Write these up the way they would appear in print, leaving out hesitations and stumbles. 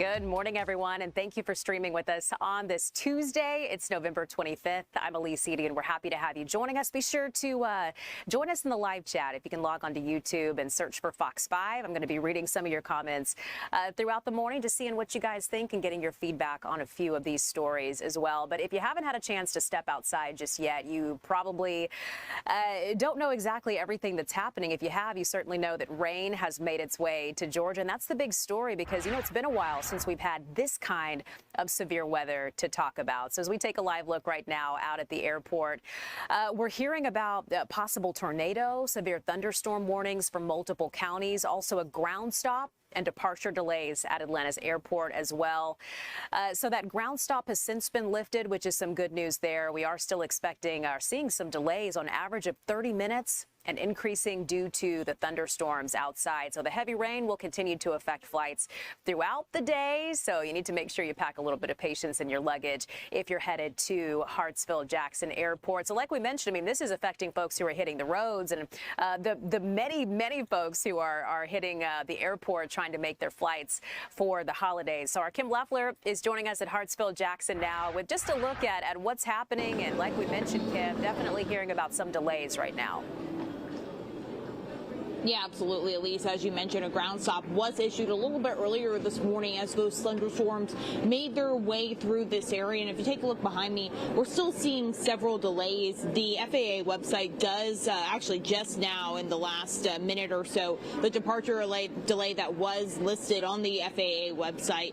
Good morning, everyone, and thank you for streaming with us on this Tuesday. It's November 25th. I'm Elise Edie, and we're happy to have you joining us. Be sure to join us in the live chat. If you can log onto YouTube and search for Fox 5, I'm going to be reading some of your comments throughout the morning, just seeing what you guys think and getting your feedback on a few of these stories as well. But if you haven't had a chance to step outside just yet, you probably don't know exactly everything that's happening. If you have, you certainly know that rain has made its way to Georgia, and that's the big story because, you know, it's been a while since we've had this kind of severe weather to talk about. So as we take a live look right now out at the airport, we're hearing about possible tornado, severe thunderstorm warnings from multiple counties, also a ground stop and departure delays at Atlanta's airport as well. So that ground stop has since been lifted, which is some good news there. We are still expecting or seeing some delays on average of 30 minutes and increasing due to the thunderstorms outside. So the heavy rain will continue to affect flights throughout the day. So you need to make sure you pack a little bit of patience in your luggage if you're headed to Hartsfield-Jackson Airport. So like we mentioned, I mean, this is affecting folks who are hitting the roads and the many folks who are hitting the airport trying to make their flights for the holidays. So our Kim Leoffler is joining us at Hartsfield-Jackson now with just a look at what's happening. And like we mentioned, Kim, definitely hearing about some delays right now. Yeah, absolutely, Elise. As you mentioned, a ground stop was issued a little bit earlier this morning as those thunderstorms made their way through this area. And if you take a look behind me, we're still seeing several delays. The FAA website does actually just now in the last minute or so, the departure delay that was listed on the FAA website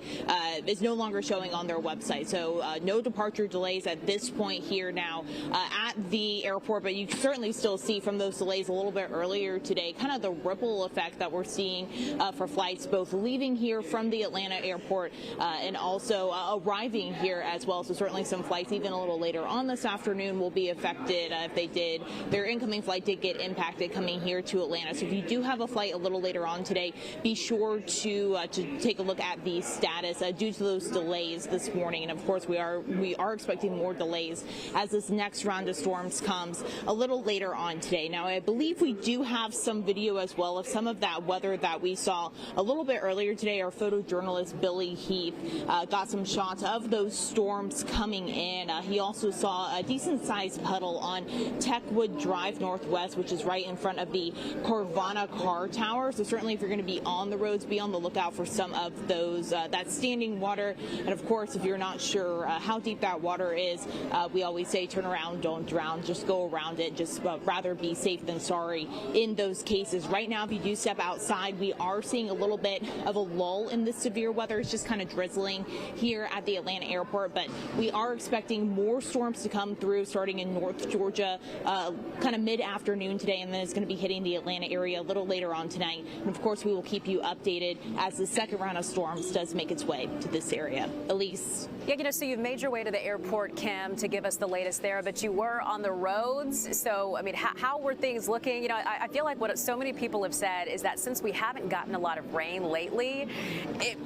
is no longer showing on their website. So no departure delays at this point here now at the airport. But you certainly still see from those delays a little bit earlier today, kind of the ripple effect that we're seeing for flights both leaving here from the Atlanta airport and also arriving here as well. So certainly some flights even a little later on this afternoon will be affected if they did. Their incoming flight did get impacted coming here to Atlanta. So if you do have a flight a little later on today, be sure to take a look at the status due to those delays this morning. And of course, we are expecting more delays as this next round of storms comes a little later on today. Now, I believe we do have some video as well of some of that weather that we saw a little bit earlier today. Our photojournalist Billy Heath got some shots of those storms coming in. He also saw a decent sized puddle on Techwood Drive Northwest, which is right in front of the Carvana car tower. So certainly if you're going to be on the roads, be on the lookout for some of those that standing water. And of course, if you're not sure how deep that water is, we always say turn around, don't drown, just go around it. Just rather be safe than sorry in those cases. Right now, if you do step outside, we are seeing a little bit of a lull in the severe weather. It's just kind of drizzling here at the Atlanta airport, but we are expecting more storms to come through starting in North Georgia kind of mid-afternoon today, and then it's going to be hitting the Atlanta area a little later on tonight. And of course, we will keep you updated as the second round of storms does make its way to this area. Elise. Yeah, you know, so you've made your way to the airport, Kim, to give us the latest there, but you were on the roads. So, I mean, how were things looking? You know, I feel like what so many people have said is that since we haven't gotten a lot of rain lately,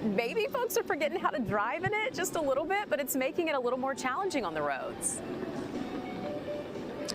maybe folks are forgetting how to drive in it just a little bit, but it's making it a little more challenging on the roads.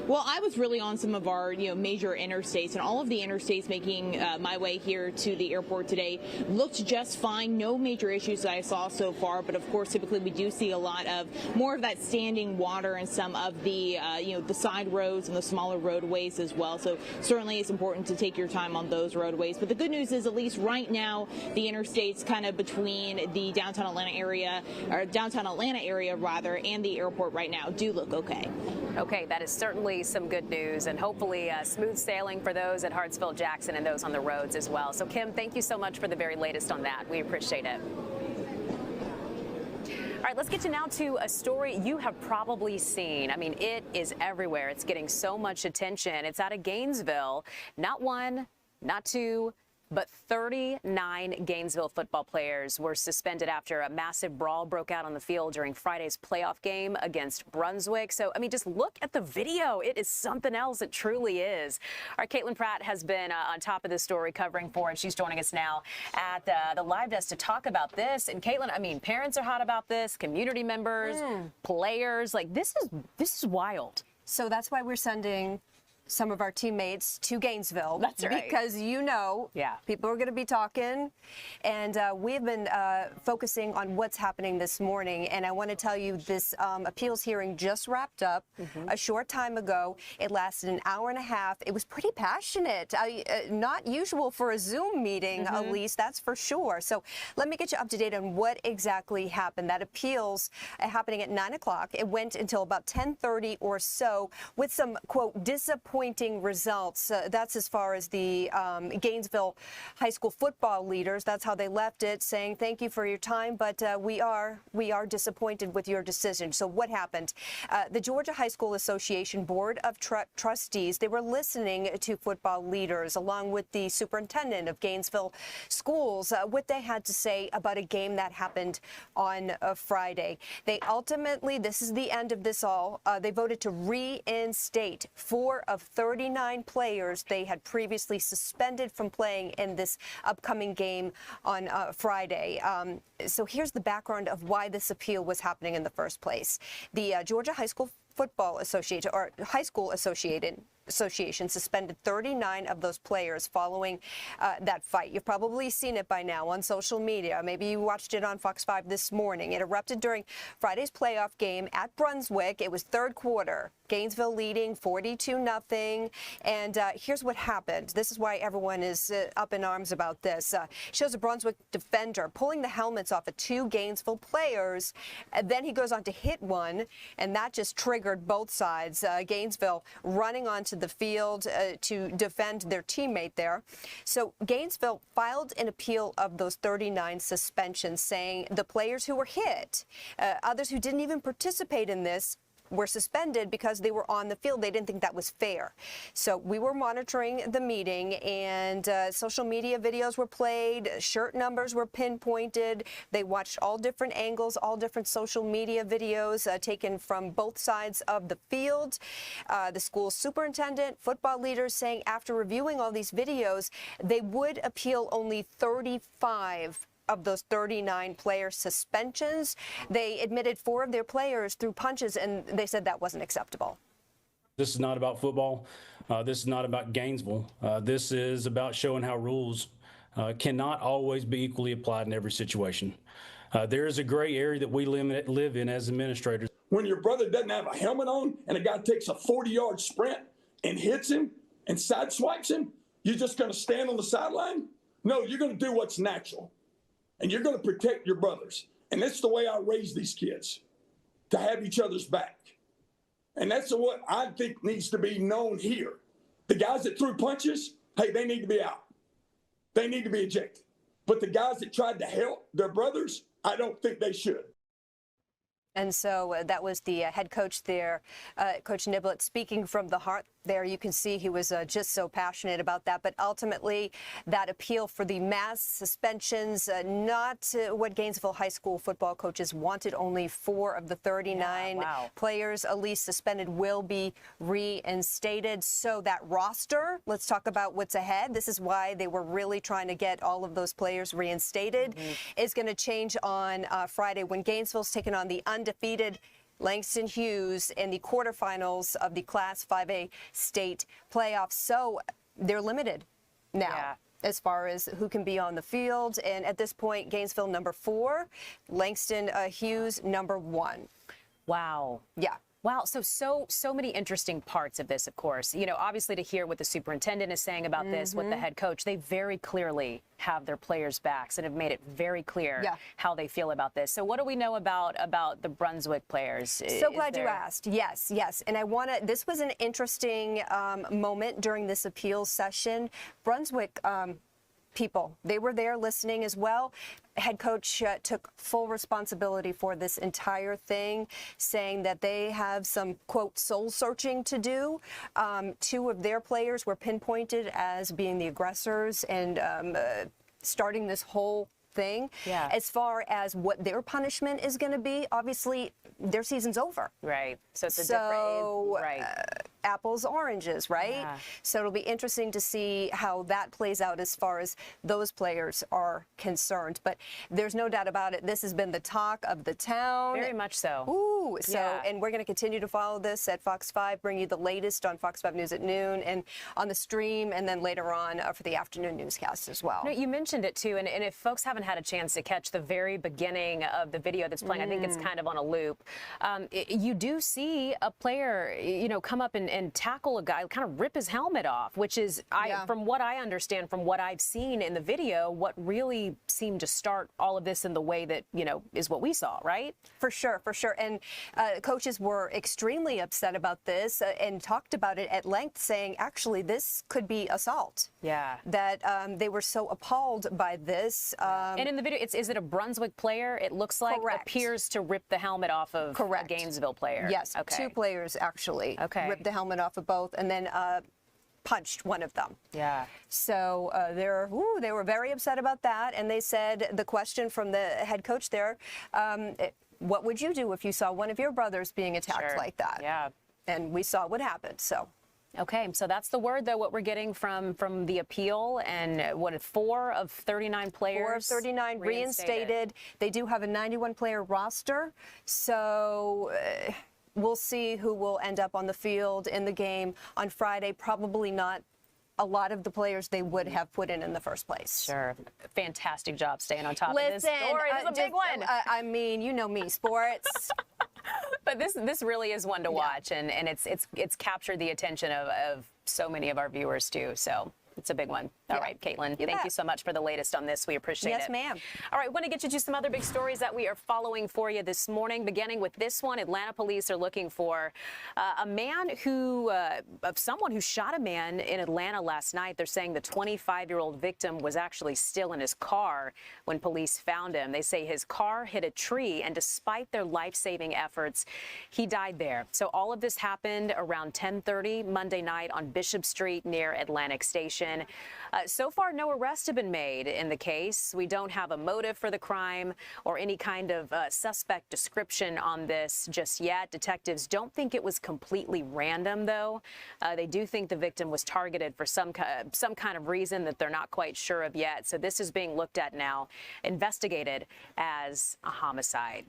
Well, I was really on some of our, major interstates, and all of the interstates making my way here to the airport today looked just fine. No major issues that I saw so far, but of course, typically we do see a lot of more of that standing water in some of the, the side roads and the smaller roadways as well. So certainly it's important to take your time on those roadways. But the good news is, at least right now, the interstates kind of between the downtown Atlanta area, and the airport right now do look okay. Okay, that is certainly some good news, and hopefully smooth sailing for those at Hartsfield-Jackson and those on the roads as well. So, Kim, thank you so much for the very latest on that. We appreciate it. All right, let's get now to a story you have probably seen. I mean, it is everywhere. It's getting so much attention. It's out of Gainesville. Not one, not two, but 39 Gainesville football players were suspended after a massive brawl broke out on the field during Friday's playoff game against Brunswick. So, I mean, just look at the video. It is something else. It truly is. Our Kaitlyn Pratt has been on top of this story covering for it. She's joining us now at the live desk to talk about this. And Kaitlyn, I mean, parents are hot about this, community members, players. Like, this is wild. So that's why we're sending some of our teammates to Gainesville. That's right. Because people are going to be talking, and we've been focusing on what's happening this morning. And I want to tell you, this appeals hearing just wrapped up a short time ago. It lasted an hour and a half. It was pretty passionate. Not usual for a Zoom meeting, Elise, that's for sure. So let me get you up to date on what exactly happened. That appeals happening at 9 o'clock. It went until about 10:30 or so with some, quote, disappointing results. That's as far as the Gainesville High School football leaders. That's how they left it, saying thank you for your time, but we are disappointed with your decision. So what happened? The Georgia High School Association Board of Trustees, they were listening to football leaders along with the superintendent of Gainesville schools, what they had to say about a game that happened on Friday. They ultimately, this is the end of this all, they voted to reinstate 4 of 39 players they had previously suspended from playing in this upcoming game on Friday. So here's the background of why this appeal was happening in the first place. The Georgia High School Football Association, or High School Association suspended 39 of those players following that fight. You've probably seen it by now on social media. Maybe you watched it on Fox 5 this morning. It erupted during Friday's playoff game at Brunswick. It was third quarter. Gainesville leading 42-0. And here's what happened. This is why everyone is up in arms about this. Shows a Brunswick defender pulling the helmets off of 2 Gainesville players. And then he goes on to hit one, and that just triggered both sides. Gainesville running onto the field to defend their teammate there. So Gainesville filed an appeal of those 39 suspensions, saying the players who were hit, others who didn't even participate in this, were suspended because they were on the field. They didn't think that was fair. So we were monitoring the meeting, and social media videos were played, shirt numbers were pinpointed. They watched all different angles, all different social media videos taken from both sides of the field. The school superintendent, football leaders saying after reviewing all these videos, they would appeal only 35 of those 39 player suspensions. They admitted 4 of their players threw punches, and they said that wasn't acceptable. This is not about football. This is not about Gainesville. This is about showing how rules cannot always be equally applied in every situation. There is a gray area that we live in as administrators. When your brother doesn't have a helmet on and a guy takes a 40-yard sprint and hits him and sideswipes him, you're just going to stand on the sideline? No, you're going to do what's natural. And you're going to protect your brothers. And that's the way I raise these kids, to have each other's back. And that's what I think needs to be known here. The guys that threw punches, hey, they need to be out. They need to be ejected. But the guys that tried to help their brothers, I don't think they should. And so that was the head coach there, Coach Niblett, speaking from the heart there. You can see he was just so passionate about that. But ultimately, that appeal for the mass suspensions, not what Gainesville High School football coaches wanted. Only 4 of the 39 players, at least suspended, will be reinstated. So that roster, let's talk about what's ahead. This is why they were really trying to get all of those players reinstated. Is going to change on Friday when Gainesville's taking on the undefeated Langston Hughes in the quarterfinals of the Class 5A state playoffs. So they're limited now as far as who can be on the field. And at this point, Gainesville number 4, Langston Hughes number 1. Wow. Yeah. Wow. So many interesting parts of this, of course. You know, obviously to hear what the superintendent is saying about this, what the head coach, they very clearly have their players' backs and have made it very clear how they feel about this. So what do we know about the Brunswick players? So glad you asked. Yes. And this was an interesting moment during this appeals session. Brunswick people, they were there listening as well. Head coach took full responsibility for this entire thing, saying that they have some, quote, soul searching to do. 2 of their players were pinpointed as being the aggressors and starting this whole thing. As far as what their punishment is going to be, obviously their season's over. Right. So it's a different. Right. apples, oranges, right? Yeah. So it'll be interesting to see how that plays out as far as those players are concerned. But there's no doubt about it. This has been the talk of the town. Very much so. Ooh, so, Yeah. and we're going to continue to follow this at Fox 5, bring you the latest on Fox 5 News at noon and on the stream, and then later on for the afternoon newscast as well. No, you mentioned it too, and if folks haven't had a chance to catch the very beginning of the video that's playing, I think it's kind of on a loop. You do see a player, come up and tackle a guy, kind of rip his helmet off, which is, from what I understand, from what I've seen in the video, what really seemed to start all of this in the way that, is what we saw, right? For sure, for sure. And coaches were extremely upset about this and talked about it at length, saying, actually, this could be assault. Yeah. That they were so appalled by this. And in the video, is it a Brunswick player? It looks like appears to rip the helmet off of a Gainesville player. Yes, okay. 2 players actually ripped the helmet off of both and then punched one of them. Yeah. So they were very upset about that, and they said the question from the head coach there, what would you do if you saw one of your brothers being attacked like that? Yeah. And we saw what happened, so. Okay, so that's the word, though, what we're getting from the appeal, and 4 of 39 players 4 of 39 reinstated. They do have a 91-player roster, so we'll see who will end up on the field in the game on Friday. Probably not a lot of the players they would have put in the first place. Sure. Fantastic job staying on top of this story. It's a big one. I mean, you know me, sports. But this really is one to watch, and it's captured the attention of so many of our viewers too. So it's a big one. All right, Kaitlyn, thank you so much for the latest on this. We appreciate it. Yes, ma'am. All right, want to get you to some other big stories that we are following for you this morning. Beginning with this one, Atlanta police are looking for a man someone who shot a man in Atlanta last night. They're saying the 25-year-old victim was actually still in his car when police found him. They say his car hit a tree, and despite their life-saving efforts, he died there. So all of this happened around 10:30 Monday night on Bishop Street near Atlantic Station. So far, no arrests have been made in the case. We don't have a motive for the crime or any kind of suspect description on this just yet. Detectives don't think it was completely random, though. They do think the victim was targeted for some kind of reason that they're not quite sure of yet. So this is being looked at now, investigated as a homicide.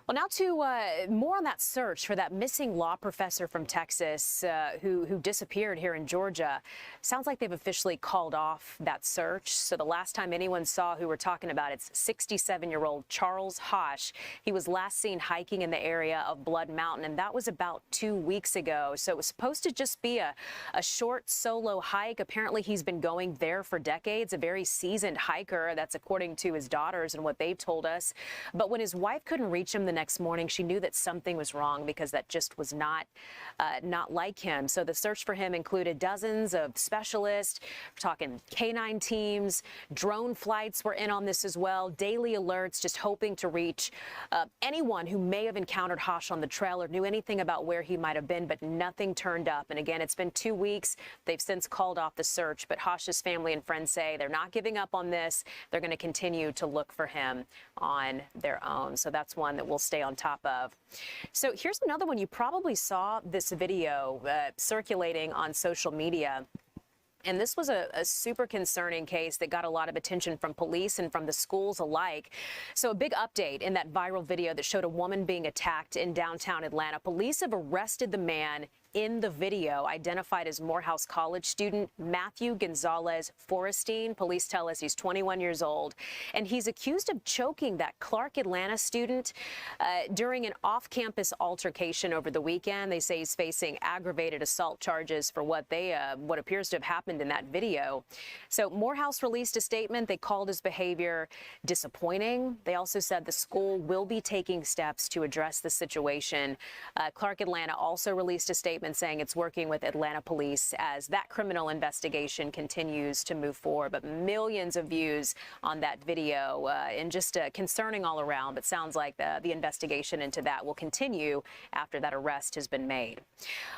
Well, now to more on that search for that missing law professor from Texas who disappeared here in Georgia. Sounds like they've officially called off that search. So the last time anyone saw who we're talking about, it's 67-year-old Charles Hosh. He was last seen hiking in the area of Blood Mountain, and that was about 2 weeks ago. So it was supposed to just be a short solo hike. Apparently, he's been going there for decades, a very seasoned hiker. That's according to his daughters and what they've told us. But when his wife couldn't reach him the next morning, she knew that something was wrong because that just was not like him. So the search for him included dozens of specialists. We're talking canine teams, drone flights were in on this as well, daily alerts, just hoping to reach anyone who may have encountered Hosh on the trail or knew anything about where he might have been, but nothing turned up. And again, it's been 2 weeks. They've since called off the search, but Hosh's family and friends say they're not giving up on this. They're going to continue to look for him on their own. So that's one that we'll stay on top of. So here's another one. You probably saw this video circulating on social media. And this was a super concerning case that got a lot of attention from police and from the schools alike. So a big update in that viral video that showed a woman being attacked in downtown Atlanta. Police have arrested the man in the video, identified as Morehouse College student Matthew Gonzalez Forrestine. Police tell us he's 21 years old, and he's accused of choking that Clark Atlanta student during an off-campus altercation over the weekend. They say he's facing aggravated assault charges for what appears to have happened in that video. So Morehouse released a statement. They called his behavior disappointing. They also said the school will be taking steps to address the situation. Clark Atlanta also released a statement saying it's working with Atlanta police as that criminal investigation continues to move forward. But millions of views on that video and just concerning all around. But sounds like the investigation into that will continue after that arrest has been made.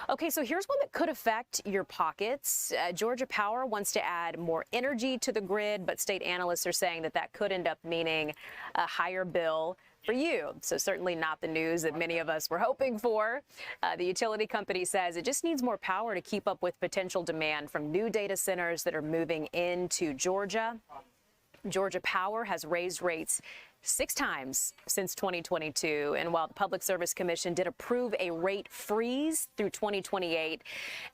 Okay, so here's one that could affect your pockets. Georgia Power wants to add more energy to the grid, but state analysts are saying that could end up meaning a higher bill for you. So certainly not the news that many of us were hoping for. The utility company says it just needs more power to keep up with potential demand from new data centers that are moving into Georgia. Georgia Power has raised rates 6 times since 2022. And while the Public Service Commission did approve a rate freeze through 2028,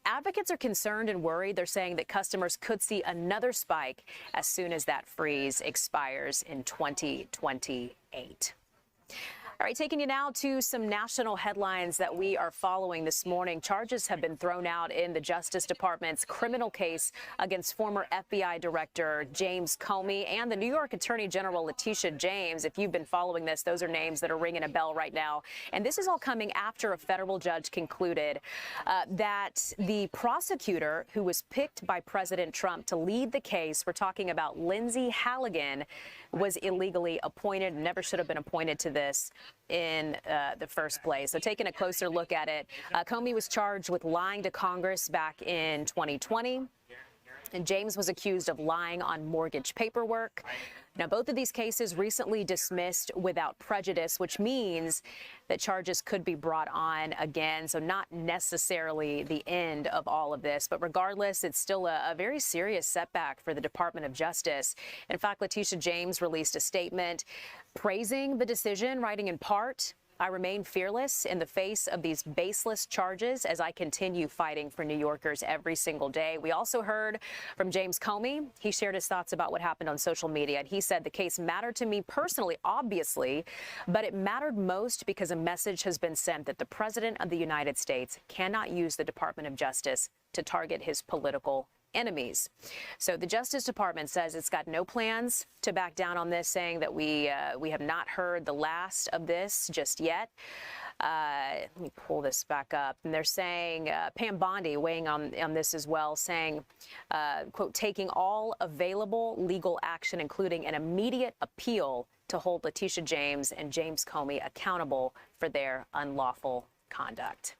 advocates are concerned and worried. They're saying that customers could see another spike as soon as that freeze expires in 2028. All right, taking you now to some national headlines that we are following this morning. Charges have been thrown out in the Justice Department's criminal case against former FBI Director James Comey and the New York Attorney General Letitia James. If you've been following this, those are names that are ringing a bell right now. And this is all coming after a federal judge concluded that the prosecutor who was picked by President Trump to lead the case, we're talking about Lindsay Halligan, was illegally appointed, never should have been appointed to this in the first place. So taking a closer look at it, Comey was charged with lying to Congress back in 2020. And James was accused of lying on mortgage paperwork. Now, both of these cases recently dismissed without prejudice, which means that charges could be brought on again. So not necessarily the end of all of this. But regardless, it's still a very serious setback for the Department of Justice. In fact, Letitia James released a statement praising the decision, writing in part, "I remain fearless in the face of these baseless charges as I continue fighting for New Yorkers every single day." We also heard from James Comey. He shared his thoughts about what happened on social media. And he said, "The case mattered to me personally, obviously, but it mattered most because a message has been sent that the President of the United States cannot use the Department of Justice to target his political enemies." So the Justice Department says it's got no plans to back down on this, saying that we have not heard the last of this just yet. Let me pull this back up. And they're saying, Pam Bondi weighing on this as well, saying, quote, "taking all available legal action, including an immediate appeal to hold Letitia James and James Comey accountable for their unlawful conduct."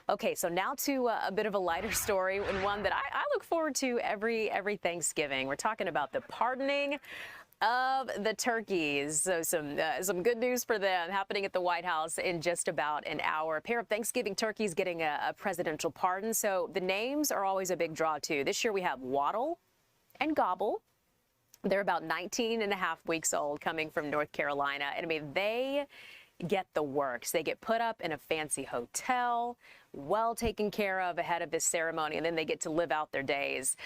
Okay, so now to a bit of a lighter story, and one that I look forward to every Thanksgiving. We're talking about the pardoning of the turkeys. So some good news for them happening at the White House in just about an hour. A pair of Thanksgiving turkeys getting a presidential pardon. So the names are always a big draw, too. This year we have Waddle and Gobble. They're about 19 and a half weeks old, coming from North Carolina. And I mean, they get the works. They get put up in a fancy hotel, well taken care of ahead of this ceremony, and then they get to live out their days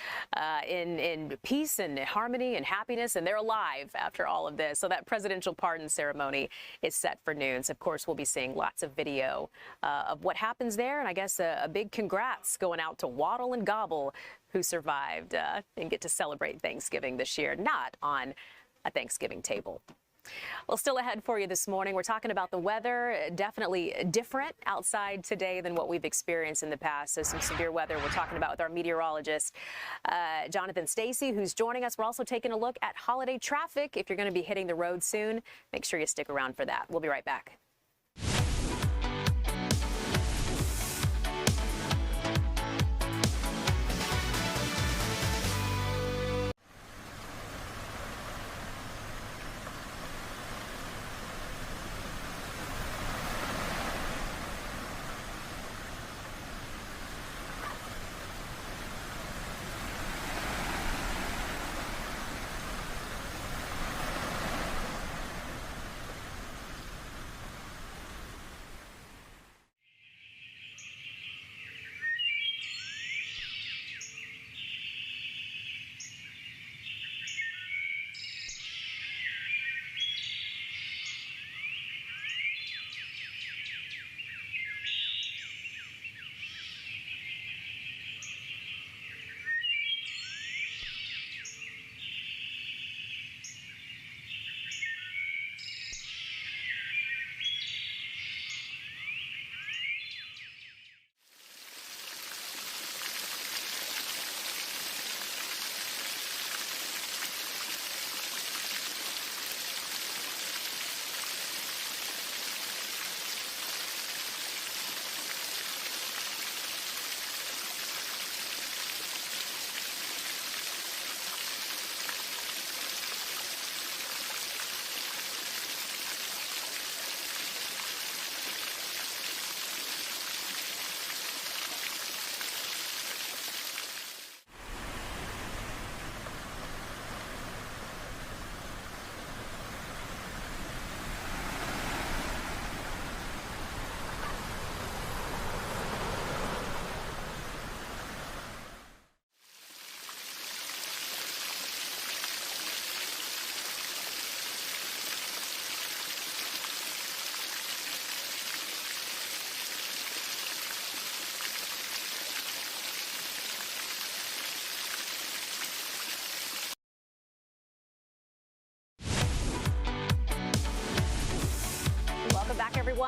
in peace and harmony and happiness, and they're alive after all of this. So that presidential pardon ceremony is set for noon. So of course, we'll be seeing lots of video of what happens there, and I guess a big congrats going out to Waddle and Gobble, who survived and get to celebrate Thanksgiving this year, not on a Thanksgiving table. Well, still ahead for you this morning. We're talking about the weather. Definitely different outside today than what we've experienced in the past. So some severe weather we're talking about with our meteorologist, Jonathan Stacy, who's joining us. We're also taking a look at holiday traffic. If you're going to be hitting the road soon, make sure you stick around for that. We'll be right back.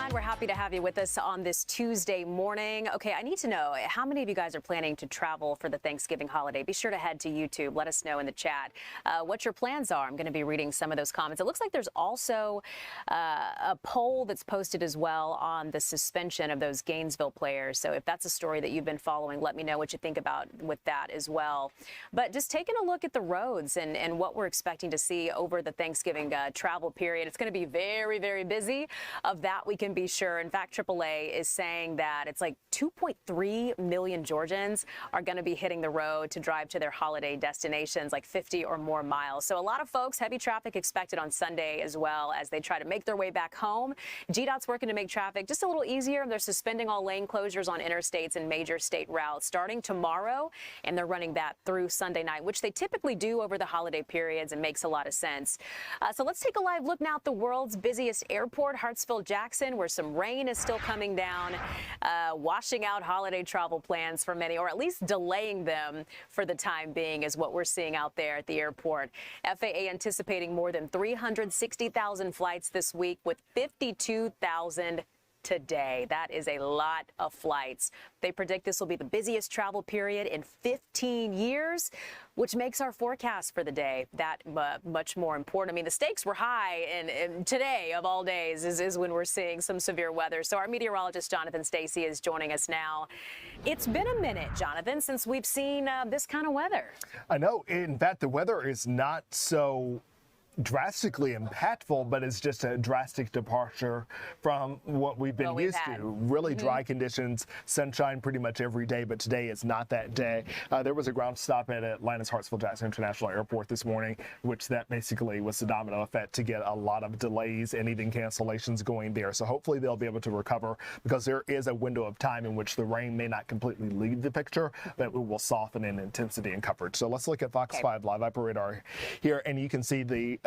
everyone. We're happy to have you with us on this Tuesday morning. Okay, I need to know how many of you guys are planning to travel for the Thanksgiving holiday. Be sure to head to YouTube. Let us know in the chat what your plans are. I'm going to be reading some of those comments. It looks like there's also a poll that's posted as well on the suspension of those Gainesville players. So if that's a story that you've been following, let me know what you think about with that as well. But just taking a look at the roads and what we're expecting to see over the Thanksgiving travel period. It's going to be very, very busy. Of that, we can be sure. In fact, AAA is saying that it's like 2.3 million Georgians are going to be hitting the road to drive to their holiday destinations, like 50 or more miles. So a lot of folks, heavy traffic expected on Sunday as well as they try to make their way back home. GDOT's working to make traffic just a little easier. They're suspending all lane closures on interstates and major state routes starting tomorrow, and they're running that through Sunday night, which they typically do over the holiday periods, and makes a lot of sense. So let's take a live look now at the world's busiest airport, Hartsfield-Jackson, where some rain is still coming down, washing out holiday travel plans for many, or at least delaying them for the time being, is what we're seeing out there at the airport. FAA anticipating more than 360,000 flights this week, with 52,000 today. That is a lot of flights. They predict this will be the busiest travel period in 15 years, which makes our forecast for the day that much more important. I mean, the stakes were high, and today of all days is when we're seeing some severe weather. So our meteorologist, Jonathan Stacy, is joining us now. It's been a minute, Jonathan, since we've seen this kind of weather. I know. In fact, the weather is not so drastically impactful, but it's just a drastic departure from what we've been used to. Really dry conditions, sunshine pretty much every day, but today is not that day. There was a ground stop at Atlanta's Hartsfield-Jackson International Airport this morning, which that basically was the domino effect to get a lot of delays and even cancellations going there. So hopefully they'll be able to recover, because there is a window of time in which the rain may not completely leave the picture, but it will soften in intensity and coverage. So let's look at Fox 5 Live Operator here, and you can see the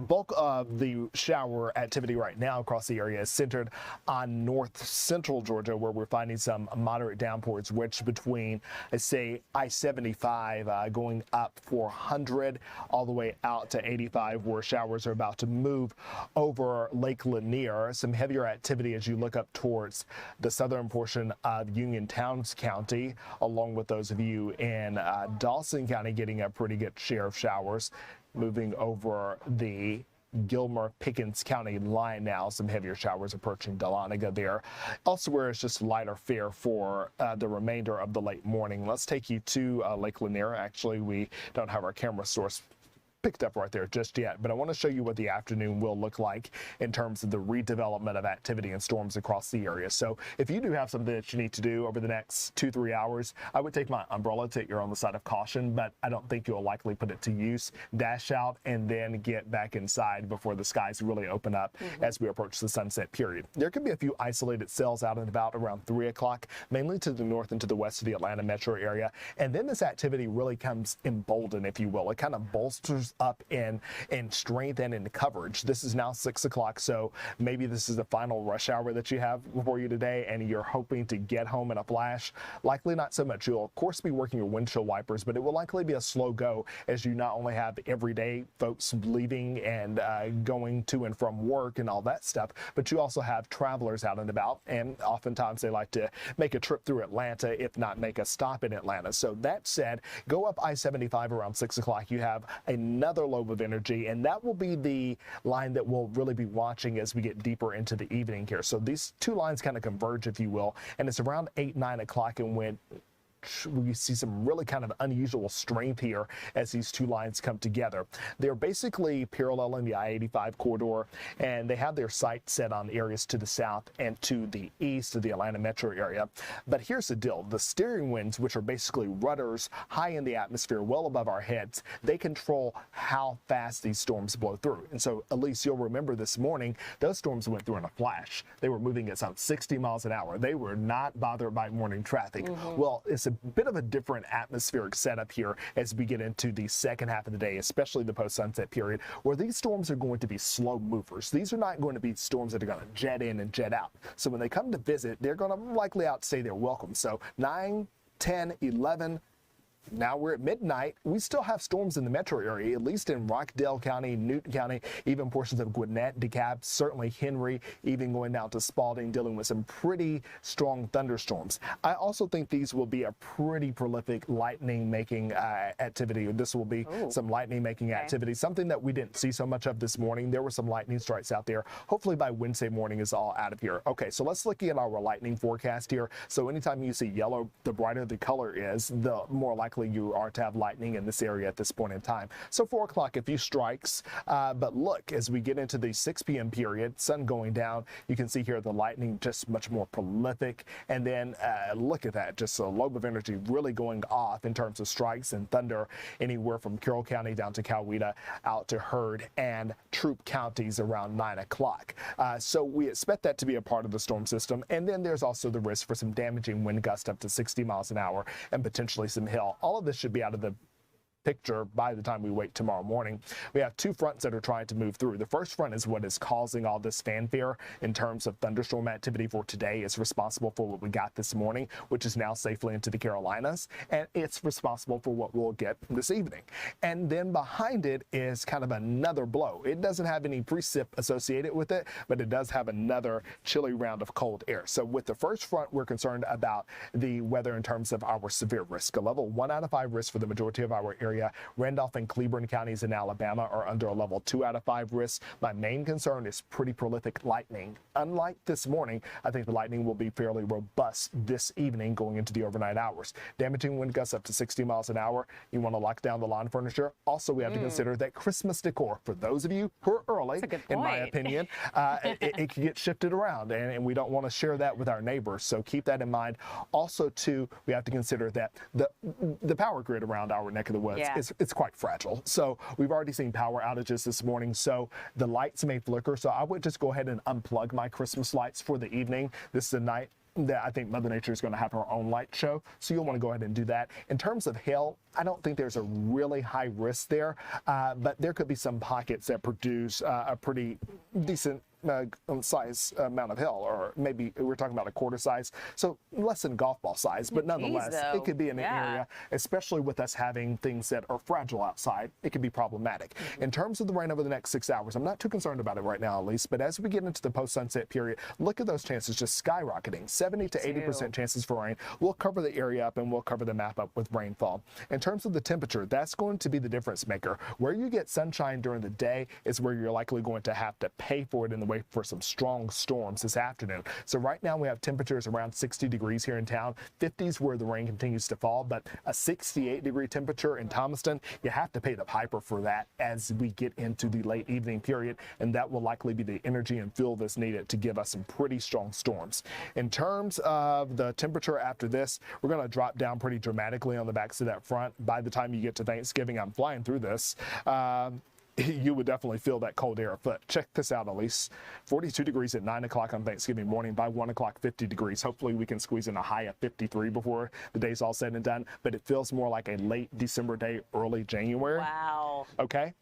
bulk of the shower activity right now across the area is centered on north central Georgia, where we're finding some moderate downpours, which between, say, I-75 going up 400 all the way out to 85, where showers are about to move over Lake Lanier. Some heavier activity as you look up towards the southern portion of Union Towns County, along with those of you in Dawson County getting a pretty good share of showers. Moving over the Gilmer-Pickens County line now, some heavier showers approaching Dahlonega there. Elsewhere, it's just lighter fare for the remainder of the late morning. Let's take you to Lake Lanier. Actually, we don't have our camera source picked up right there just yet, but I want to show you what the afternoon will look like in terms of the redevelopment of activity and storms across the area. So if you do have something that you need to do over the next 2-3 hours, I would take my umbrella to err on the side of caution, but I don't think you'll likely put it to use. Dash out and then get back inside before the skies really open up as we approach the sunset period. There could be a few isolated cells out and about around 3 o'clock, mainly to the north and to the west of the Atlanta metro area, and then this activity really comes emboldened, if you will. It kind of bolsters up in strength and in coverage. This is now 6 o'clock, so maybe this is the final rush hour that you have before you today, and you're hoping to get home in a flash. Likely not so much. You'll of course be working your windshield wipers, but it will likely be a slow go, as you not only have everyday folks leaving and going to and from work and all that stuff, but you also have travelers out and about, and oftentimes they like to make a trip through Atlanta, if not make a stop in Atlanta. So that said, go up I-75 around 6 o'clock. You have another lobe of energy, and that will be the line that we'll really be watching as we get deeper into the evening here. So these two lines kind of converge, if you will, and it's around 8-9 o'clock, and when we see some really kind of unusual strength here as these two lines come together. They're basically paralleling the I-85 corridor, and they have their sights set on areas to the south and to the east of the Atlanta metro area. But here's the deal. The steering winds, which are basically rudders high in the atmosphere, well above our heads, they control how fast these storms blow through. And so, Elise, you'll remember this morning, those storms went through in a flash. They were moving at some 60 miles an hour. They were not bothered by morning traffic. Well, it's a bit of a different atmospheric setup here as we get into the second half of the day, especially the post-sunset period, where these storms are going to be slow movers. These are not going to be storms that are going to jet in and jet out. So when they come to visit, they're going to likely outstay their welcome. So 9, 10, 11, now we're at midnight. We still have storms in the metro area, at least in Rockdale County, Newton County, even portions of Gwinnett, DeKalb, certainly Henry, even going down to Spalding, dealing with some pretty strong thunderstorms. I also think these will be a pretty prolific lightning-making activity. This will be some lightning-making activity, something that we didn't see so much of this morning. There were some lightning strikes out there. Hopefully by Wednesday morning is all out of here. Okay, so let's look at our lightning forecast here. So anytime you see yellow, the brighter the color is, the more likely you are to have lightning in this area at this point in time. So 4 o'clock, a few strikes, but look, as we get into the 6 p.m. period, sun going down, you can see here the lightning just much more prolific, and then look at that, just a lobe of energy really going off in terms of strikes and thunder anywhere from Carroll County down to Coweta, out to Heard and Troup counties around 9 o'clock. So we expect that to be a part of the storm system, and then there's also the risk for some damaging wind gusts up to 60 miles an hour and potentially some hail. All of this should be out of the picture by the time we wake tomorrow morning. We have 2 fronts that are trying to move through. The first front is what is causing all this fanfare in terms of thunderstorm activity for today. It's responsible for what we got this morning, which is now safely into the Carolinas, and it's responsible for what we'll get this evening. And then behind it is kind of another blow. It doesn't have any precip associated with it, but it does have another chilly round of cold air. So with the first front, we're concerned about the weather in terms of our severe risk. A level 1 out of 5 risk for the majority of our area. Randolph and Cleburne counties in Alabama are under a level 2 out of 5 risk. My main concern is pretty prolific lightning. Unlike this morning, I think the lightning will be fairly robust this evening going into the overnight hours. Damaging wind gusts up to 60 miles an hour. You want to lock down the lawn furniture. Also, we have to consider that Christmas decor, for those of you who are early, in my opinion, it can get shifted around, and we don't want to share that with our neighbors. So keep that in mind. Also, too, we have to consider that the power grid around our neck of the woods, it's quite fragile. So we've already seen power outages this morning, so the lights may flicker. So I would just go ahead and unplug my Christmas lights for the evening. This is a night that I think Mother Nature is going to have her own light show, so you'll want to go ahead and do that. In terms of hail, I don't think there's a really high risk there, but there could be some pockets that produce a pretty decent size amount of hail, or maybe we're talking about a quarter size, so less than golf ball size, but nonetheless, it could be in an area, especially with us having things that are fragile outside, it could be problematic. In terms of the rain over the next 6 hours, I'm not too concerned about it right now, at least, but as we get into the post-sunset period, look at those chances just skyrocketing. 70 to 80% chances for rain. We'll cover the area up and we'll cover the map up with rainfall. In terms of the temperature, that's going to be the difference maker. Where you get sunshine during the day is where you're likely going to have to pay for it in the way for some strong storms this afternoon. So right now we have temperatures around 60 degrees here in town, 50s where the rain continues to fall, but a 68-degree temperature in Thomaston, you have to pay the piper for that as we get into the late evening period, and that will likely be the energy and fuel that's needed to give us some pretty strong storms. In terms of the temperature after this, we're going to drop down pretty dramatically on the backs of that front. By the time you get to Thanksgiving, I'm flying through this. You would definitely feel that cold air afoot. Check this out, Elise. 42 degrees at 9 o'clock on Thanksgiving morning. By 1 o'clock, 50 degrees. Hopefully we can squeeze in a high of 53 before the day's all said and done. But it feels more like a late December day, early January. Wow. Okay?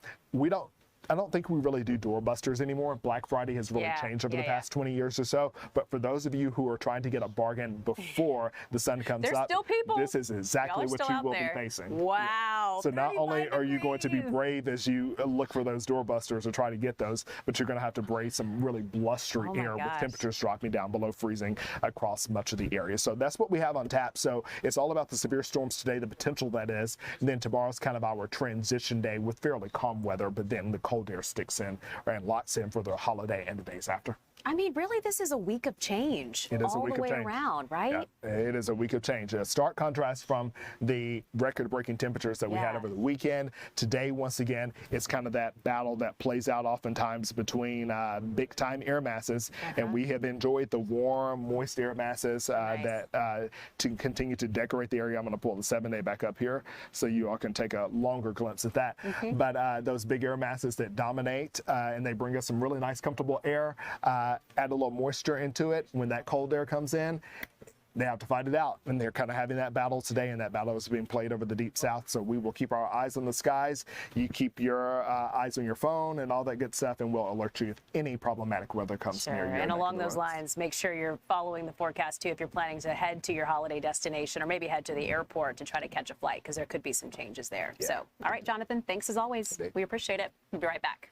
I don't think we really do doorbusters anymore. Black Friday has really changed over the past 20 years or so. But for those of you who are trying to get a bargain before the sun comes up, still people. This is exactly what you will be facing. Wow. So not only are you going to be brave as you look for those doorbusters or try to get those, but you're going to have to brave some really blustery air with temperatures dropping down below freezing across much of the area. So that's what we have on tap. So it's all about the severe storms today, the potential that is. And then tomorrow's kind of our transition day with fairly calm weather, but then the cold air sticks in and locks in for the holiday and the days after. I mean, really, this is a week of change. It is all a week the way of change. Around, right? Yeah, it is a week of change. A stark contrast from the record-breaking temperatures that we had over the weekend. Today, once again, it's kind of that battle that plays out oftentimes between big-time air masses, and we have enjoyed the warm, moist air masses that to continue to decorate the area. I'm going to pull the 7-day back up here so you all can take a longer glimpse at that. But those big air masses that dominate, and they bring us some really nice, comfortable air. Add a little moisture into it when that cold air comes in. they have to fight it out. And they're kind of having that battle today, and that battle is being played over the Deep South. So we will keep our eyes on the skies. You keep your eyes on your phone and all that good stuff, and we'll alert you if any problematic weather comes near you. And along those lines, make sure you're following the forecast too if you're planning to head to your holiday destination, or maybe head to the airport to try to catch a flight, because there could be some changes there. Yeah. So, all right, Jonathan, thanks as always. We appreciate it. We'll be right back.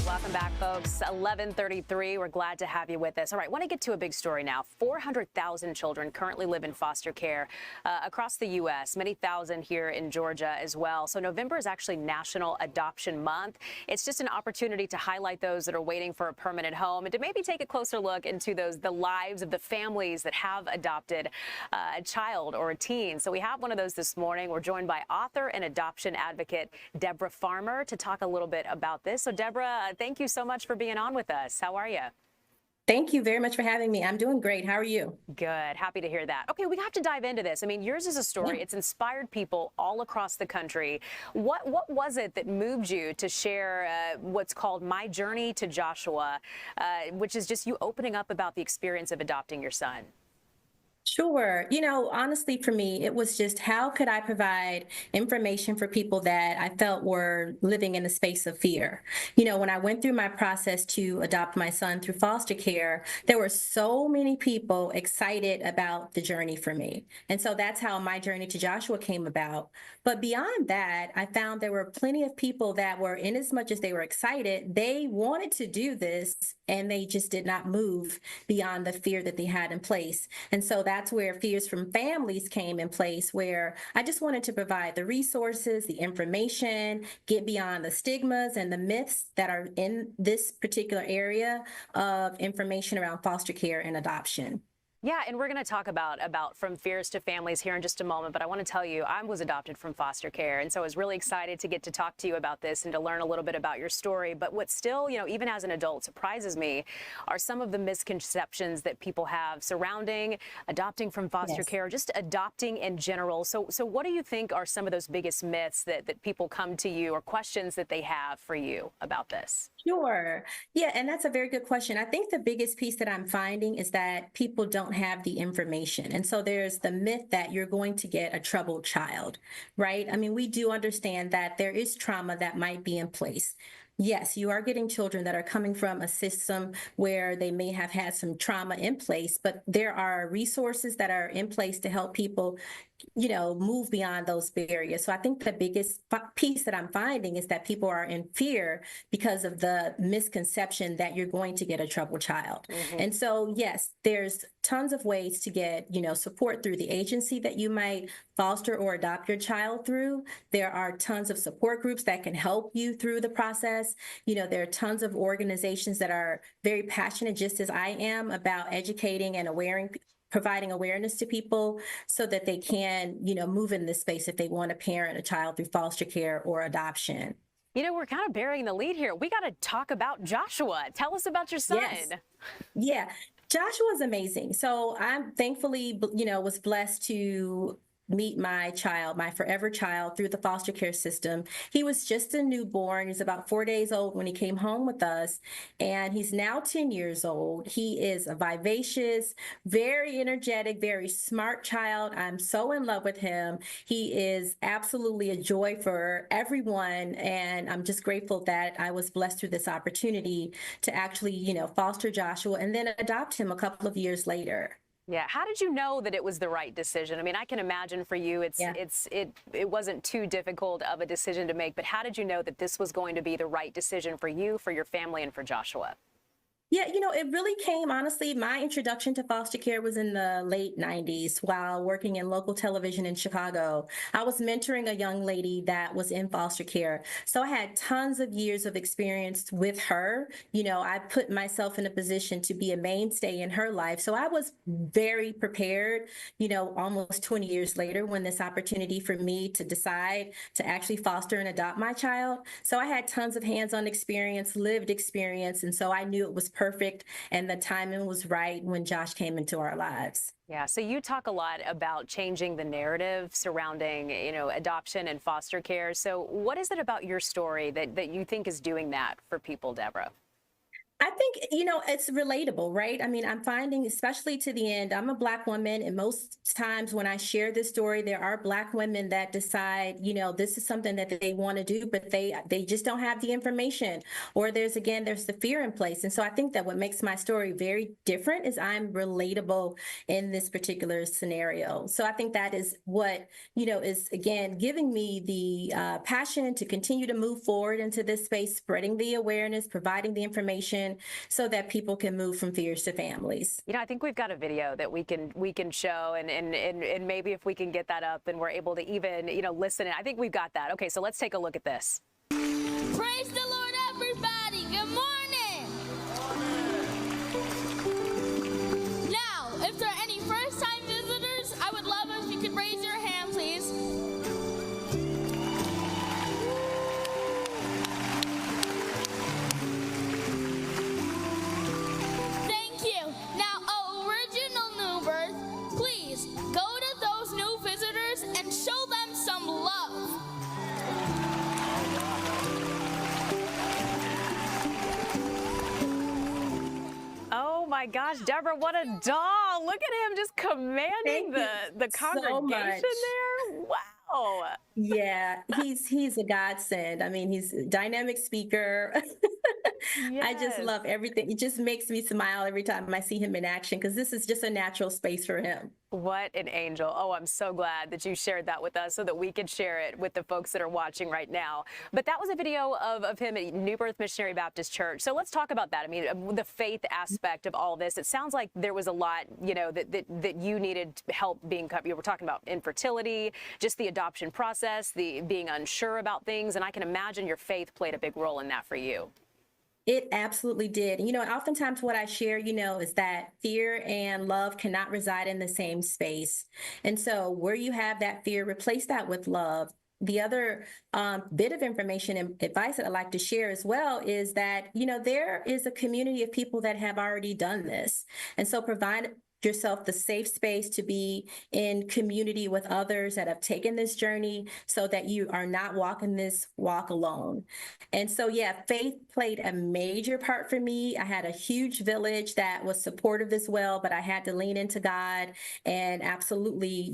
Welcome back, folks. 11:33. We're glad to have you with us. All right, want to get to a big story now. 400,000 children currently live in foster care across the U.S., many thousand here in Georgia as well. So November is actually National Adoption Month. It's just an opportunity to highlight those that are waiting for a permanent home and to maybe take a closer look into the lives of the families that have adopted a child or a teen. So we have one of those this morning. We're joined by author and adoption advocate Deborah Farmer to talk a little bit about this. So Deborah, thank you so much for being on with us. How are you? Thank you very much for having me. I'm doing great. How are you? Good. Happy to hear that. Okay, we have to dive into this. I mean, yours is a story. Yeah. It's inspired people all across the country. What was it that moved you to share what's called My Journey to Joshua, which is just you opening up about the experience of adopting your son? Sure. You know, honestly, for me, it was just how could I provide information for people that I felt were living in a space of fear? You know, when I went through my process to adopt my son through foster care, there were so many people excited about the journey for me. And so that's how My Journey to Joshua came about. But beyond that, I found there were plenty of people that were, in as much as they were excited, they wanted to do this and they just did not move beyond the fear that they had in place. And so that's where Fears from Families came in place, where I just wanted to provide the resources, the information, get beyond the stigmas and the myths that are in this particular area of information around foster care and adoption. Yeah, and we're going to talk about From Fears to Families here in just a moment, but I want to tell you, I was adopted from foster care, and so I was really excited to get to talk to you about this and to learn a little bit about your story. But what still, you know, even as an adult, surprises me are some of the misconceptions that people have surrounding adopting from foster care, just adopting in general. So what do you think are some of those biggest myths that people come to you, or questions that they have for you about this? Sure. Yeah, and that's a very good question. I think the biggest piece that I'm finding is that people don't have the information. And so there's the myth that you're going to get a troubled child, right? I mean, we do understand that there is trauma that might be in place. yes, you are getting children that are coming from a system where they may have had some trauma in place, but there are resources that are in place to help people, move beyond those barriers. So I think the biggest piece that I'm finding is that people are in fear because of the misconception that you're going to get a troubled child. And so, yes, there's tons of ways to get, support through the agency that you might foster or adopt your child through. There are tons of support groups that can help you through the process. There are tons of organizations that are very passionate, just as I am, about educating and providing awareness to people so that they can, move in this space if they want to parent a child through foster care or adoption. We're kind of burying the lead here. We got to talk about Joshua. Tell us about your son. Yes. Yeah. Joshua is amazing. So I'm thankfully, was blessed to meet my child, my forever child, through the foster care system. He was just a newborn. He's about 4 days old when he came home with us, and he's now 10 years old. He is a vivacious, very energetic, very smart child. I'm so in love with him. He is absolutely a joy for everyone, and I'm just grateful that I was blessed through this opportunity to actually, foster Joshua and then adopt him a couple of years later. Yeah. How did you know that it was the right decision? I mean, I can imagine for you, it wasn't too difficult of a decision to make, but how did you know that this was going to be the right decision for you, for your family, and for Joshua? Yeah, it really came, honestly, my introduction to foster care was in the late 90s while working in local television in Chicago. I was mentoring a young lady that was in foster care. So I had tons of years of experience with her. I put myself in a position to be a mainstay in her life. So I was very prepared, almost 20 years later when this opportunity for me to decide to actually foster and adopt my child. So I had tons of hands-on experience, lived experience. And so I knew it was perfect, and the timing was right when Josh came into our lives. Yeah, so you talk a lot about changing the narrative surrounding, adoption and foster care. So what is it about your story that you think is doing that for people, Deborah? I think, it's relatable, right? I mean, I'm finding, especially to the end, I'm a Black woman, and most times when I share this story, there are Black women that decide, this is something that they want to do, but they just don't have the information, or there's the fear in place. And so I think that what makes my story very different is I'm relatable in this particular scenario. So I think that is what, is, again, giving me the passion to continue to move forward into this space, spreading the awareness, providing the information, so that people can move from fears to families. I think we've got a video that we can show, and maybe if we can get that up and we're able to even, listen. I think we've got that. Okay, so let's take a look at this. Praise the Lord, everybody. Good morning. Now, if there are any first-time visitors, I would love if you could raise your hand, please. My gosh, Deborah, what a doll. Look at him just commanding the congregation there. Wow. Yeah, he's a godsend. I mean, he's a dynamic speaker. Yes. I just love everything. It just makes me smile every time I see him in action, because this is just a natural space for him. What an angel. Oh, I'm so glad that you shared that with us so that we could share it with the folks that are watching right now. But that was a video of him at New Birth Missionary Baptist Church. So let's talk about that. I mean, the faith aspect of all this. It sounds like there was a lot, that you needed help being covered. You were talking about infertility, just the adoption process, the being unsure about things. And I can imagine your faith played a big role in that for you. It absolutely did. Oftentimes what I share, is that fear and love cannot reside in the same space. And so where you have that fear, replace that with love. The other bit of information and advice that I'd like to share as well is that, there is a community of people that have already done this. And so provide yourself the safe space to be in community with others that have taken this journey so that you are not walking this walk alone. And so, yeah, faith played a major part for me. I had a huge village that was supportive as well, but I had to lean into God and absolutely,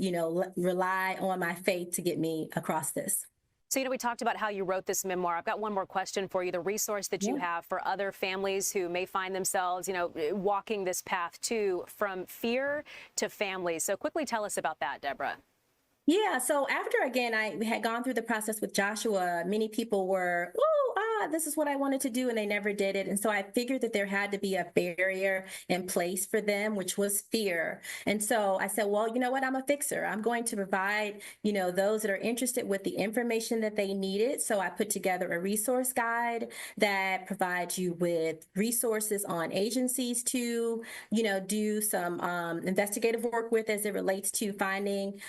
rely on my faith to get me across this. So, we talked about how you wrote this memoir. I've got one more question for you. The resource that you have for other families who may find themselves, walking this path too, from fear to family. So quickly tell us about that, Deborah. Yeah, so after, again, I had gone through the process with Joshua, many people were, this is what I wanted to do, and they never did it. And so I figured that there had to be a barrier in place for them, which was fear. And so I said, well, you know what? I'm a fixer. I'm going to provide, those that are interested with the information that they needed. So I put together a resource guide that provides you with resources on agencies to, do some investigative work with as it relates to finding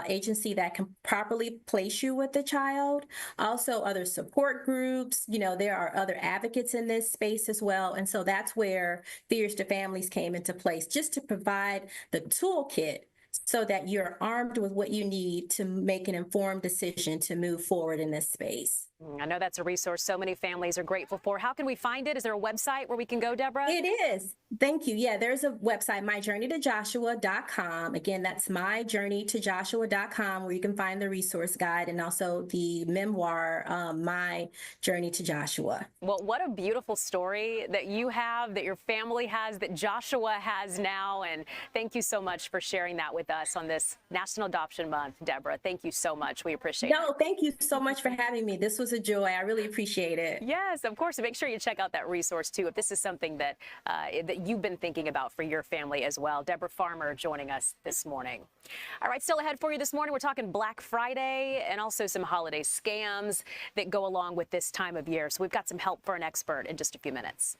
agency that can properly place you with the child. Also, other support groups, there are other advocates in this space as well. And so that's where Fears to Families came into place, just to provide the toolkit so that you're armed with what you need to make an informed decision to move forward in this space. I know that's a resource so many families are grateful for. How can we find it? Is there a website where we can go, Deborah? It is. Thank you. Yeah, there's a website, myjourneytojoshua.com. Again, that's myjourneytojoshua.com, where you can find the resource guide and also the memoir, My Journey to Joshua. Well, what a beautiful story that you have, that your family has, that Joshua has now. And thank you so much for sharing that with us on this National Adoption Month, Deborah. Thank you so much. We appreciate it. No, thank you so much for having me. This was a joy. I really appreciate it. Yes, of course. And make sure you check out that resource, too, if this is something that you've been thinking about for your family as well. Deborah Farmer joining us this morning. All right, still ahead for you this morning, we're talking Black Friday and also some holiday scams that go along with this time of year. So we've got some help for an expert in just a few minutes.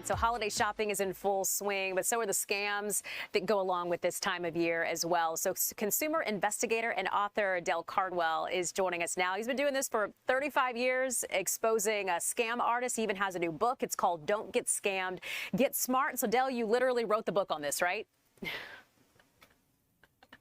So holiday shopping is in full swing, but so are the scams that go along with this time of year as well. So consumer investigator and author Dale Cardwell is joining us now. He's been doing this for 35 years, exposing scam artists. He even has a new book. It's called Don't Get Scammed, Get Smart. So Dale, you literally wrote the book on this, right?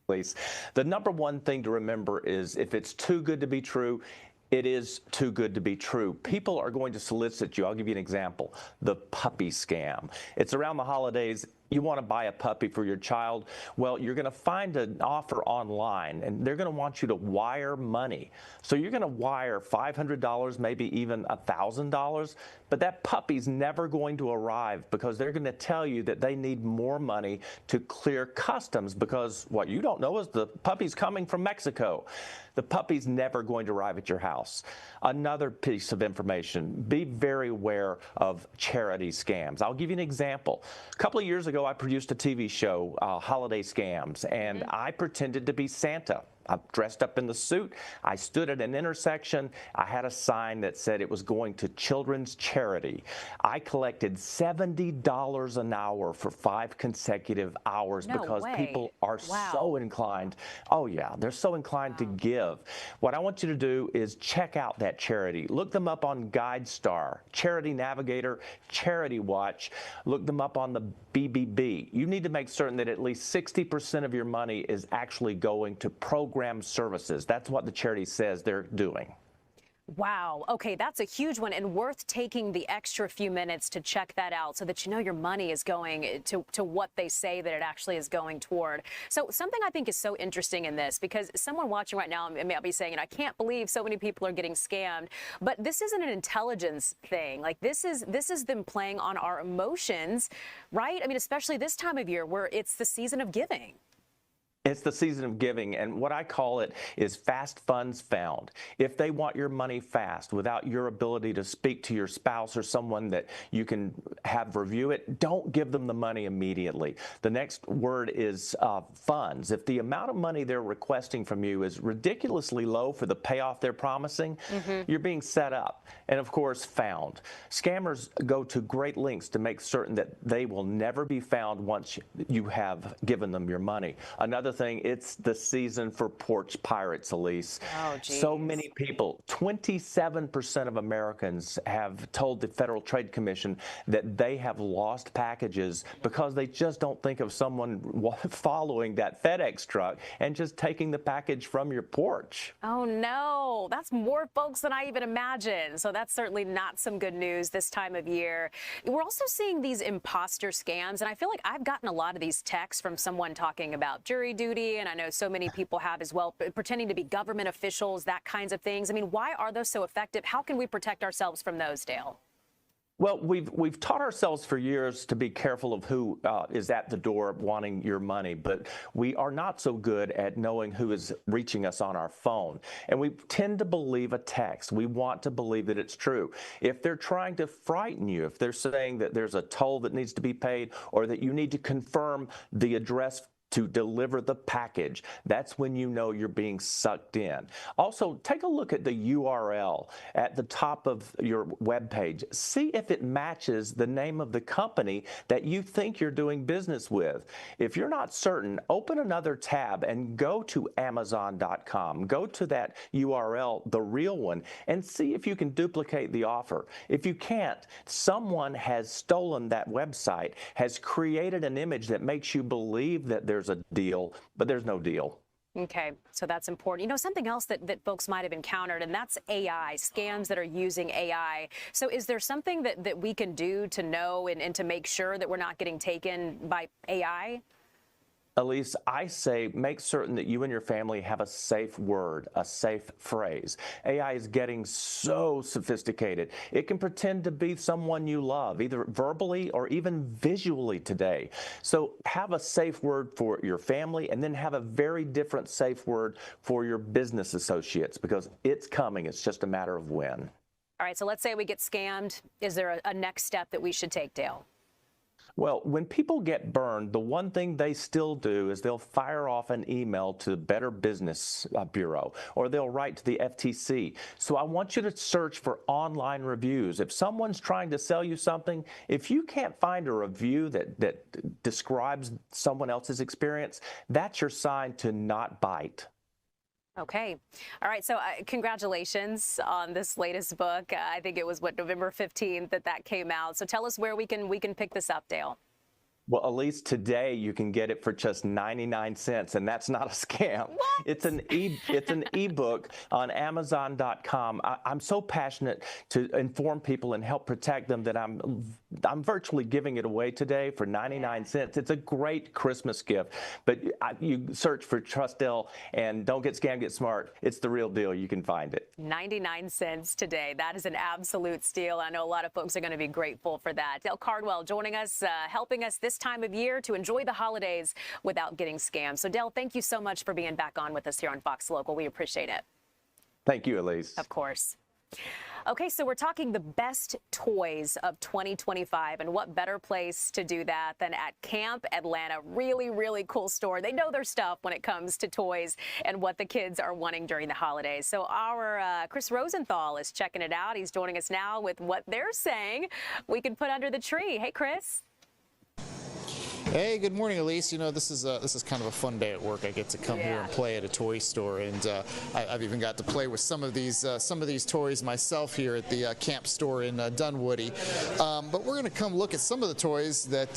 The number one thing to remember is if it's too good to be true, it is too good to be true. People are going to solicit you. I'll give you an example. The puppy scam. It's around the holidays. You want to buy a puppy for your child. Well, you're going to find an offer online, and they're going to want you to wire money. So you're going to wire $500, maybe even $1,000, but that puppy's never going to arrive because they're going to tell you that they need more money to clear customs because what you don't know is the puppy's coming from Mexico. The puppy's never going to arrive at your house. Another piece of information, be very aware of charity scams. I'll give you an example. A couple of years ago, I produced a TV show, Holiday Scams, and I pretended to be Santa. I dressed up in the suit. I stood at an intersection. I had a sign that said it was going to children's charity. I collected $70 an hour for 5 consecutive hours because people are so inclined. Oh yeah, they're so inclined to give. What I want you to do is check out that charity. Look them up on GuideStar, Charity Navigator, Charity Watch. Look them up on the BBB. You need to make certain that at least 60% of your money is actually going to program services. That's what the charity says they're doing. Wow. Okay, that's a huge one and worth taking the extra few minutes to check that out so that you know your money is going to what they say that it actually is going toward. So something I think is so interesting in this, because someone watching right now may be saying, I can't believe so many people are getting scammed, but this isn't an intelligence thing. Like this is them playing on our emotions, right? I mean, especially this time of year where it's the season of giving. It's the season of giving, and what I call it is fast funds found. If they want your money fast without your ability to speak to your spouse or someone that you can have review it, don't give them the money immediately. The next word is funds. If the amount of money they're requesting from you is ridiculously low for the payoff they're promising, you're being set up. And of course, found. Scammers go to great lengths to make certain that they will never be found once you have given them your money. Another thing, it's the season for porch pirates, Elise. Oh, geez. So many people, 27% of Americans have told the Federal Trade Commission that they have lost packages because they just don't think of someone following that FedEx truck and just taking the package from your porch. Oh no, that's more folks than I even imagined. So that's certainly not some good news this time of year. We're also seeing these imposter scams, and I feel like I've gotten a lot of these texts from someone talking about jury duty, and I know so many people have as well, pretending to be government officials, that kinds of things. I mean, why are those so effective? How can we protect ourselves from those, Dale? Well, we've taught ourselves for years to be careful of who is at the door wanting your money, but we are not so good at knowing who is reaching us on our phone. And we tend to believe a text. We want to believe that it's true. If they're trying to frighten you, if they're saying that there's a toll that needs to be paid or that you need to confirm the address to deliver the package, that's when you know you're being sucked in. Also, take a look at the URL at the top of your web page. See if it matches the name of the company that you think you're doing business with. If you're not certain, open another tab and go to Amazon.com. Go to that URL, the real one, and see if you can duplicate the offer. If you can't, someone has stolen that website, has created an image that makes you believe that there's a deal, but there's no deal. Okay, so that's important. You know, something else that folks might have encountered, and that's AI, scams that are using AI. So is there something that we can do to know and to make sure that we're not getting taken by AI? Elise, I say make certain that you and your family have a safe word, a safe phrase. AI is getting so sophisticated. It can pretend to be someone you love, either verbally or even visually today. So have a safe word for your family and then have a very different safe word for your business associates because it's coming. It's just a matter of when. All right, so let's say we get scammed. Is there a next step that we should take, Dale? Well, when people get burned, the one thing they still do is they'll fire off an email to the Better Business Bureau, or they'll write to the FTC. So I want you to search for online reviews. If someone's trying to sell you something, if you can't find a review that describes someone else's experience, that's your sign to not bite. Okay. All right. So congratulations on this latest book. I think it was, November 15th that came out. So tell us where we can pick this up, Dale. Well, at least today you can get it for just 99 cents, and that's not a scam. What? It's an ebook on Amazon.com. I'm so passionate to inform people and help protect them that I'm virtually giving it away today for 99 cents. It's a great Christmas gift. But you search for Trust Dale and Don't Get Scammed, Get Smart. It's the real deal. You can find it. 99 cents today. That is an absolute steal. I know a lot of folks are going to be grateful for that. Dale Cardwell joining us, helping us this this time of year to enjoy the holidays without getting scammed. So, Dale, thank you so much for being back on with us here on Fox Local. We appreciate it. Thank you, Elise. Of course. Okay, so we're talking the best toys of 2025, and what better place to do that than at Camp Atlanta. Really, really cool store. They know their stuff when it comes to toys and what the kids are wanting during the holidays. So our Chris Rosenthal is checking it out. He's joining us now with what they're saying we can put under the tree. Hey, Chris. Hey, good morning, Elise. You know, this is kind of a fun day at work. I get to come here and play at a toy store, and I've even got to play with some of these toys myself here at the Camp store in Dunwoody. But we're going to come look at some of the toys that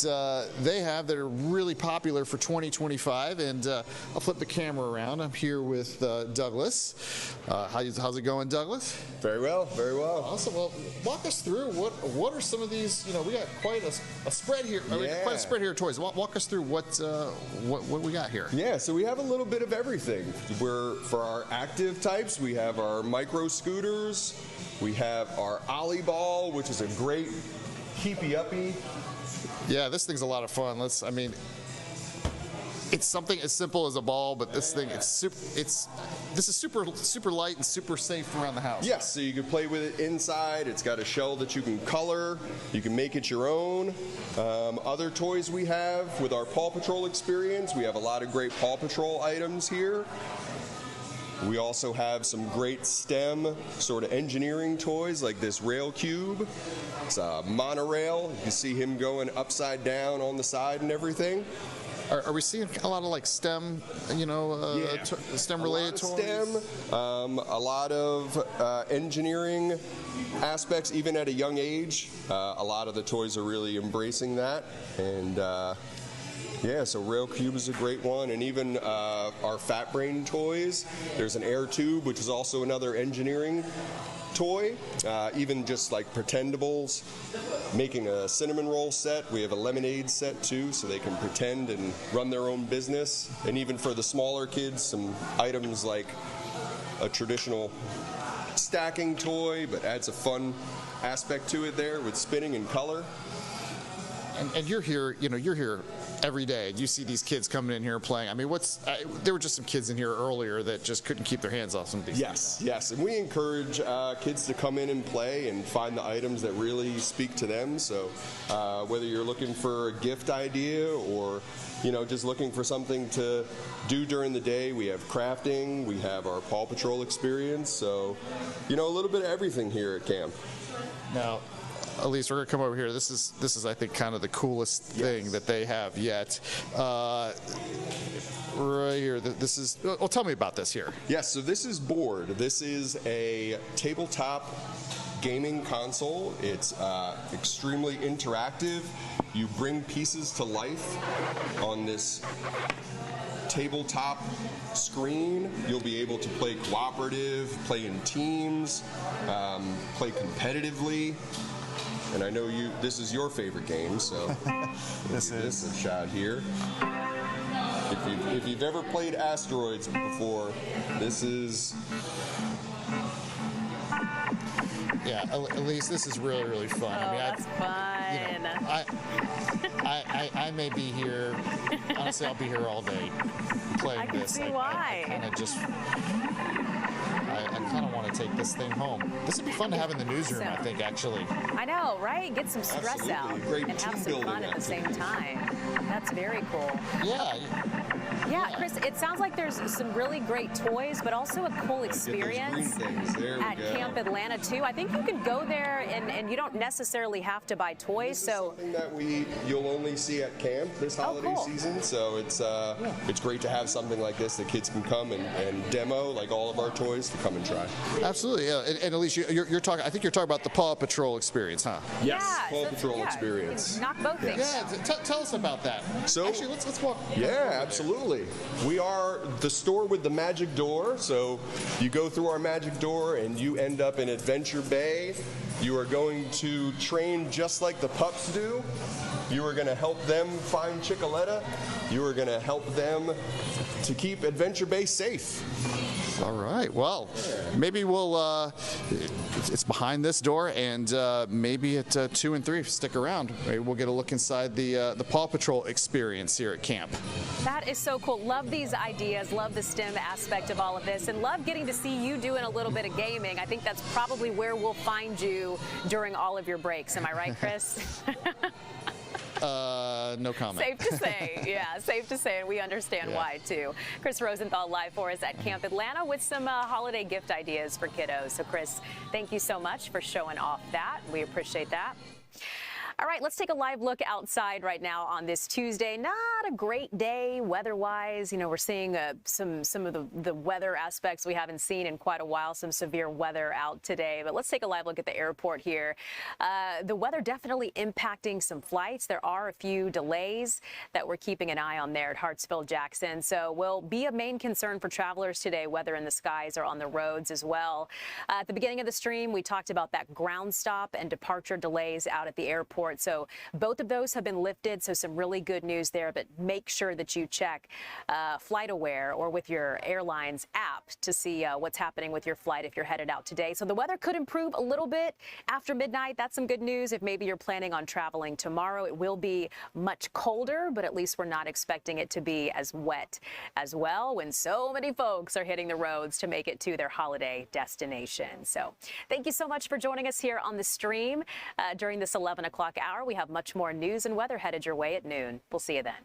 they have that are really popular for 2025. And I'll flip the camera around. I'm here with Douglas. How's it going, Douglas? Very well, very well. Awesome. Well, walk us through what are some of these. You know, we got quite a spread here. I mean, quite a spread here of toys. Walk us through what we got here. Yeah, so we have a little bit of everything. For our active types, we have our micro scooters, we have our Ollie Ball, which is a great keepy-uppy. Yeah, this thing's a lot of fun. It's something as simple as a ball, but this thing, this is super light and super safe around the house. Yes, so you can play with it inside. It's got a shell that you can color. You can make it your own. Other toys we have with our Paw Patrol experience, we have a lot of great Paw Patrol items here. We also have some great STEM sort of engineering toys like this rail cube. It's a monorail. You can see him going upside down on the side and everything. Are we seeing a lot of like STEM, STEM-related toys? STEM, a lot of engineering aspects, even at a young age. A lot of the toys are really embracing that, and yeah, so Rail Cube is a great one, and even our Fat Brain toys. There's an air tube, which is also another engineering toy. Even just like pretendables, making a cinnamon roll set. We have a lemonade set too, so they can pretend and run their own business. And even for the smaller kids, some items like a traditional stacking toy, but adds a fun aspect to it there with spinning and color. And you're here, you're here every day. You see these kids coming in here playing. I mean, there were just some kids in here earlier that just couldn't keep their hands off some of these things. Yes, and we encourage kids to come in and play and find the items that really speak to them. So whether you're looking for a gift idea or just looking for something to do during the day, we have crafting, we have our Paw Patrol experience. So a little bit of everything here at camp. Now, Elise, we're going to come over here. This is I think kind of the coolest thing that they have yet. Right here. This is. Well, tell me about this here. Yes. So this is Board. This is a tabletop gaming console. It's extremely interactive. You bring pieces to life on this tabletop screen. You'll be able to play cooperative, play in teams, play competitively. And I know this is your favorite game, so this is a shot here. If you've ever played Asteroids before, this is. Yeah, Elise, this is really, really fun. Oh, that's fun. I may be here. Honestly, I'll be here all day playing this. I can see why. I kind of want to take this thing home. This would be fun to have in the newsroom, I think, actually. I know, right? Get some stress out and have some fun at the same time. That's very cool. Yeah, Chris, it sounds like there's some really great toys, but also a cool experience at Camp Atlanta, too. I think you can go there and you don't necessarily have to buy toys. This is something that you'll only see at camp this holiday season, so it's great to have something like this that kids can come and demo, like all of our toys, to come and try. Absolutely, yeah. And Elise, you're talking. I think you're talking about the Paw Patrol experience, huh? Yes, Paw Patrol experience. Knock both things. Yeah, tell us about that. So actually, let's walk. Yeah, absolutely. We are the store with the magic door. So you go through our magic door and you end up in Adventure Bay. You are going to train just like the pups do. You are going to help them find Chickaletta. You are going to help them to keep Adventure Bay safe. All right. Well, maybe we'll. It's behind this door, and maybe at 2 and 3, stick around. Maybe we'll get a look inside the Paw Patrol experience here at camp. That is so cool. Love these ideas. Love the STEM aspect of all of this, and love getting to see you doing a little bit of gaming. I think that's probably where we'll find you during all of your breaks. Am I right, Chris? No comment. Safe to say, yeah, safe to say, and we understand why too. Chris Rosenthal live for us at Camp Atlanta with some holiday gift ideas for kiddos. So Chris, thank you so much for showing off that. We appreciate that. All right, let's take a live look outside right now on this Tuesday. Not a great day weather-wise. You know, we're seeing some of the weather aspects we haven't seen in quite a while, some severe weather out today. But let's take a live look at the airport here. The weather definitely impacting some flights. There are a few delays that we're keeping an eye on there at Hartsfield-Jackson. So will be a main concern for travelers today, weather in the skies or on the roads as well. At the beginning of the stream, we talked about that ground stop and departure delays out at the airport. So both of those have been lifted, so some really good news there, but make sure that you check FlightAware or with your airline's app to see what's happening with your flight if you're headed out today. So the weather could improve a little bit after midnight. That's some good news if maybe you're planning on traveling tomorrow. It will be much colder, but at least we're not expecting it to be as wet as well when so many folks are hitting the roads to make it to their holiday destination. So thank you so much for joining us here on the stream during this 11 o'clock hour. We have much more news and weather headed your way at noon. We'll see you then.